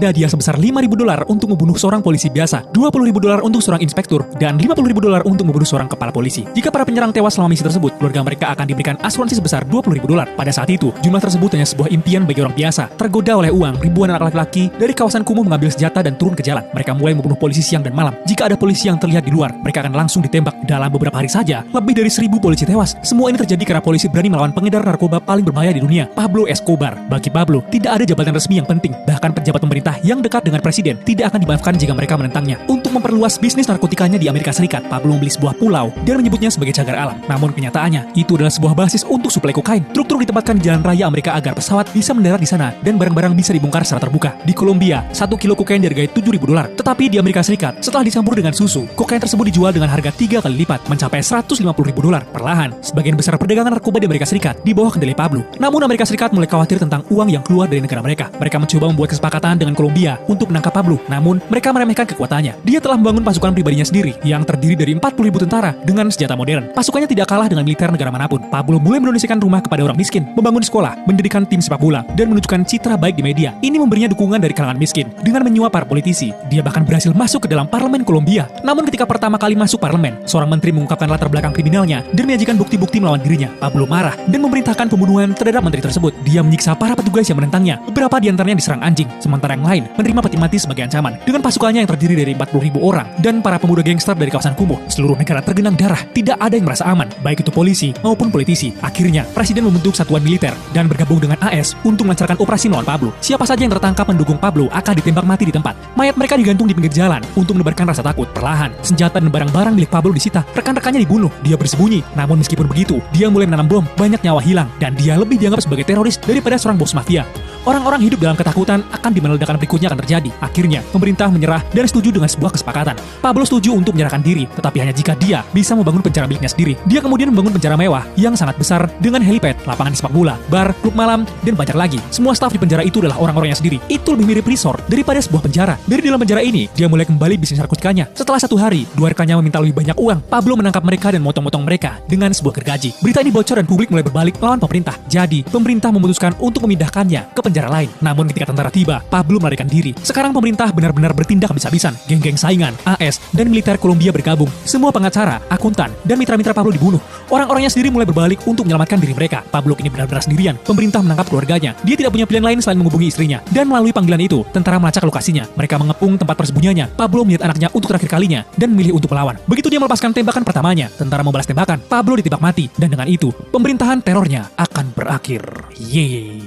Hadiah sebesar $5.000 untuk membunuh seorang polisi biasa, $20.000 untuk seorang inspektur, dan $50.000 untuk membunuh seorang kepala polisi. Jika para penyerang tewas selama misi tersebut, keluarga mereka akan diberikan asuransi sebesar $20.000. Pada saat itu, jumlah tersebut hanya sebuah impian bagi orang biasa. Tergoda oleh uang, ribuan anak laki-laki dari kawasan kumuh mengambil senjata dan turun ke jalan. Mereka mulai membunuh polisi siang dan malam. Jika ada polisi yang terlihat di luar, mereka akan langsung ditembak. Dalam beberapa hari saja, lebih dari 1.000 polisi tewas. Semua ini terjadi karena polisi berani melawan pengedar narkoba paling berbahaya di dunia, Pablo Escobar. Bagi Pablo, tidak ada jabatan resmi yang penting. Bahkan pejabat pemerintah yang dekat dengan presiden tidak akan dimaafkan jika mereka menentangnya. Untuk memperluas bisnis narkotikanya di Amerika Serikat, Pablo membeli sebuah pulau dan menyebutnya sebagai cagar alam. Namun kenyataannya, itu adalah sebuah basis untuk suplai kokain. Truk-truk ditempatkan di jalan raya Amerika agar pesawat bisa mendarat di sana dan barang-barang bisa dibongkar secara terbuka. Di Kolombia, 1 kilo kokain dihargai $7.000. Tetapi di Amerika Serikat, setelah dicampur dengan susu, kokain tersebut dijual dengan harga 3 kali lipat, mencapai $150.000. Perlahan, sebagian besar perdagangan narkoba di Amerika Serikat di bawah kendali Pablo. Namun Amerika Serikat mulai khawatir tentang uang yang keluar dari negara mereka. Mereka mencoba membuat kesepakatan dengan Kolombia untuk menangkap Pablo. Namun, mereka meremehkan kekuatannya. Dia telah membangun pasukan pribadinya sendiri yang terdiri dari 40.000 tentara dengan senjata modern. Pasukannya tidak kalah dengan militer negara manapun. Pablo mulai mendonasikan rumah kepada orang miskin, membangun sekolah, mendirikan tim sepak bola, dan menunjukkan citra baik di media. Ini memberinya dukungan dari kalangan miskin. Dengan menyuap para politisi, dia bahkan berhasil masuk ke dalam parlemen Kolombia. Namun ketika pertama kali masuk parlemen, seorang menteri mengungkapkan latar belakang kriminalnya dan menyajikan bukti-bukti melawan dirinya. Pablo marah dan memerintahkan pembunuhan terhadap menteri tersebut. Dia menyiksa para petugas yang menentangnya. Beberapa di antaranya diserang anjing, sementara yang lain menerima peti mati sebagai ancaman. Dengan pasukannya yang terdiri dari 40.000 orang dan para pemuda gangster dari kawasan kumuh, seluruh negara tergenang darah. Tidak ada yang merasa aman, baik itu polisi maupun politisi. Akhirnya, presiden membentuk satuan militer dan bergabung dengan AS untuk melancarkan operasi melawan Pablo. Siapa saja yang tertangkap mendukung Pablo akan ditembak mati di tempat. Mayat mereka digantung di pinggir jalan untuk menebarkan rasa takut. Perlahan, senjata dan barang-barang milik Pablo disita. Rekan-rekannya dibunuh. Dia bersembunyi. Namun meskipun begitu, dia mulai menanam bom. Banyak nyawa hilang dan dia lebih dianggap sebagai teroris daripada seorang bos mafia. Orang-orang hidup dalam ketakutan akan di mana ledakan berikutnya akan terjadi. Akhirnya, pemerintah menyerah dan setuju dengan sebuah kesepakatan. Pablo setuju untuk menyerahkan diri, tetapi hanya jika dia bisa membangun penjara miliknya sendiri. Dia kemudian membangun penjara mewah yang sangat besar dengan helipad, lapangan sepak bola, bar, klub malam, dan banyak lagi. Semua staf di penjara itu adalah orang-orangnya sendiri. Itu lebih mirip resort daripada sebuah penjara. Dari dalam penjara ini, dia mulai kembali bisnis narkotikanya. Setelah 1 hari, 2 rekannya meminta lebih banyak uang. Pablo menangkap mereka dan memotong-motong mereka dengan sebuah gergaji. Berita ini bocor dan publik mulai berbalik melawan pemerintah. Jadi, pemerintah memutuskan untuk memindahkannya ke penjara lain. Namun ketika tentara tiba, Pablo melarikan diri. Sekarang pemerintah benar-benar bertindak habis-habisan. Geng-geng saingan, AS, dan militer Kolombia bergabung. Semua pengacara, akuntan, dan mitra-mitra Pablo dibunuh. Orang-orangnya sendiri mulai berbalik untuk menyelamatkan diri mereka. Pablo kini benar-benar sendirian. Pemerintah menangkap keluarganya. Dia tidak punya pilihan lain selain menghubungi istrinya. Dan melalui panggilan itu, tentara melacak lokasinya. Mereka mengepung tempat persembunyiannya. Pablo melihat anaknya untuk terakhir kalinya dan memilih untuk melawan. Begitu dia melepaskan tembakan pertamanya, tentara membalas tembakan. Pablo ditembak mati. Dan dengan itu, pemerintahan terornya akan berakhir. Yeay.